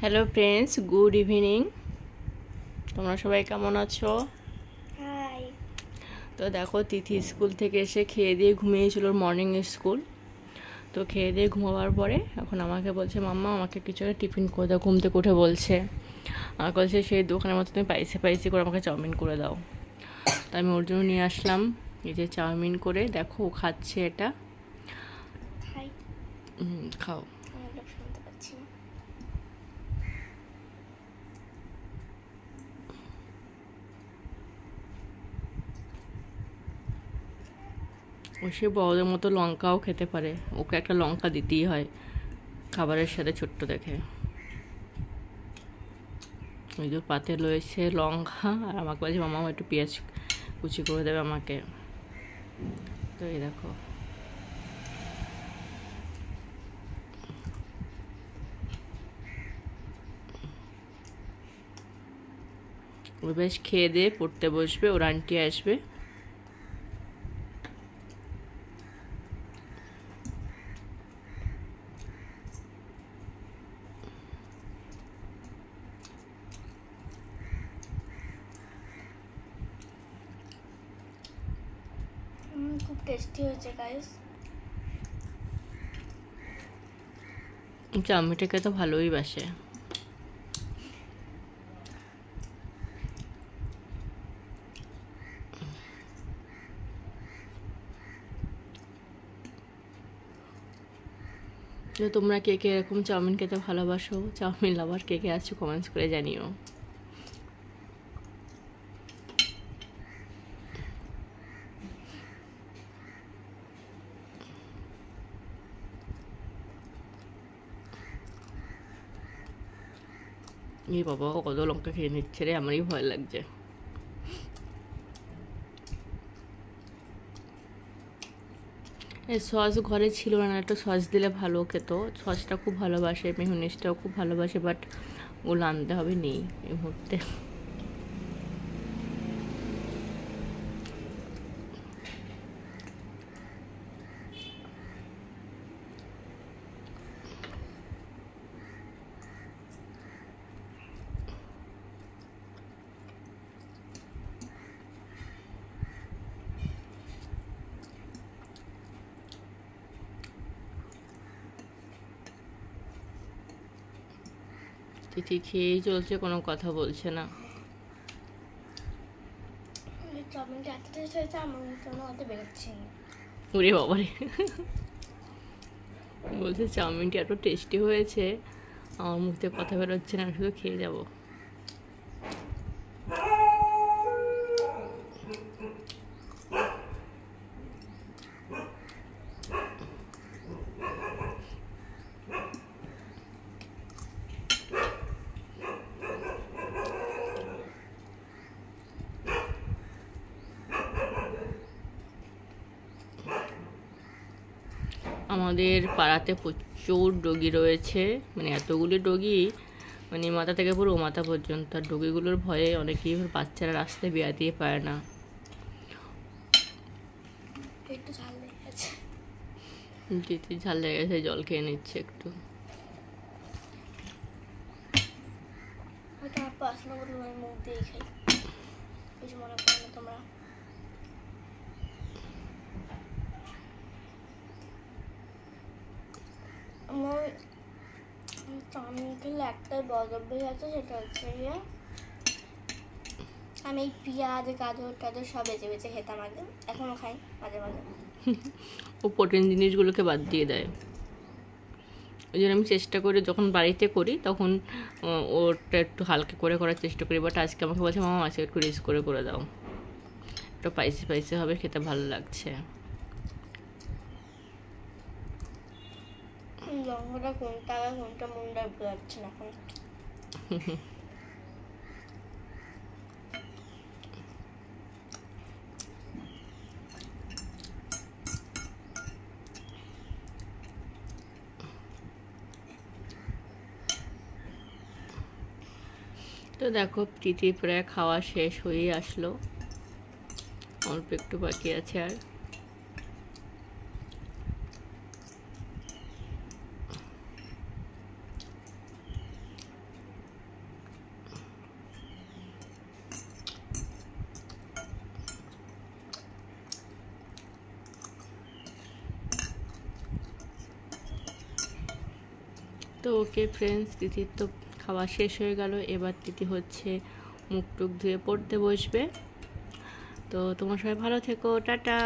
Hello friends, good evening. তোমরা সবাই কেমন আছো? হাই। তো দেখো, তিথি স্কুল থেকে এসে খেয়ে দিয়ে ঘুমিয়েছিল, মর্নিং স্কুল। তো খেয়ে দিয়ে ঘুমাবার পরে এখন আমাকে বলছে, মাম্মা আমাকে কিছু একটা টিফিন করে দাও। ঘুম থেকে উঠে বলছে, আমাকে বলছে সেই দোকানের মতো তুমি পাইসি করে আমাকে চাউমিন করে দাও। তো আমি ওর জন্য নিয়ে আসলাম এই যে চাউমিন করে। দেখো ও খাচ্ছে এটা। হাই। খাও। আমরা শুনতে পাচ্ছি না। ও সে বড়দের মতো লঙ্কাও খেতে পারে, ওকে একটা লঙ্কা দিতেই হয় খাবারের সাথে ছোট্ট দেখে। ওই যে পাতে রয়েছে লঙ্কা, আর আমাকে বলছে মামা একটু পেঁয়াজ কুচি করে দেবে আমাকে। তো এই দেখো, ওই বেশ খেয়ে দিয়ে পড়তে বসবে, ওর আন্টি আসবে। খুব টেস্টি হয়েছে গাইস। চাউমিনটাকে তো ভালোই বাসে। তো তোমরা কে কে এরকম চাউমিন খেতে ভালোবাসো, চাউমিন লাভার কে কে আছো কমেন্টস করে জানিও। এই বাবা কত লঙ্কা খেয়ে নিচ্ছে রে, আমারই ভয় লাগছে। এই সস ঘরে ছিল না, একটা সস দিলে ভালো খেত। সসটা খুব ভালোবাসে, মেয়োনিজটাও খুব ভালোবাসে, বাট ওগুলো আনতে হবে, নেই এই মুহূর্তে। তিথি খেয়েই চলছে, কোনো কথা বলছে না। চাউমিনটা এত টেস্ট হয়েছে, আমার জন্য অত বেরোচ্ছে না। ওরে বাবারে, বলছে চাউমিনটি এত টেস্টি হয়েছে, আমার মুখ থেকে কথা বেরোচ্ছে না, আমি শুধু খেয়ে যাবো। আমাদের পাড়াতে প্রচুর ডগি রয়েছে, মানে এতগুলি ডগি, মানে মাথা থেকে পুরো মাথা পর্যন্ত। আর ডগিগুলোর ভয়ে অনেকেই বাচ্চারা রাস্তায় বেয়া দিয়ে পারে না। একটু ঝাল লেগে গেছে। তিথি ঝাল লেগে গেছে, জল খেয়ে নিচ্ছে একটু। হয়তো আমার পাশনা বদল আমি মুখ দিয়েই খাই, কিছু মনে করো না তোমরা। আমার চাউমিন খেলে একটাই বদ অভ্যেস আছে, সেটা হচ্ছে গিয়ে আমি এই পেঁয়াজ গাজর টাজর সব বেছে বেছে খেতাম আগে, এখনও খাই মাঝে মাঝে। ও প্রোটিন জিনিসগুলোকে বাদ দিয়ে দেয়। ওই জন্য আমি চেষ্টা করি, যখন বাড়িতে করি তখন ওটা একটু হালকা করে করার চেষ্টা করি। বাট আজকে আমাকে বলছে মামা আজকে একটু রেস্ট করে দাও, একটু স্পাইসি হবে, খেতে ভালো লাগছে। লঙ্কাটা কোনটা কোনটা মনটা বোঝাচ্ছে না এখন। তো দেখো, তিথি প্রায় খাওয়া শেষ হয়েই আসলো, অল্প একটু বাকি আছে। আর তো ওকে ফ্রেন্ডস, তিথির তো খাওয়া শেষ হয়ে গেল। এবার তিথি হচ্ছে মুখ টুক ধুয়ে পড়তে বসবে। তো তোমার সবাই ভালো থেকো, টাটা।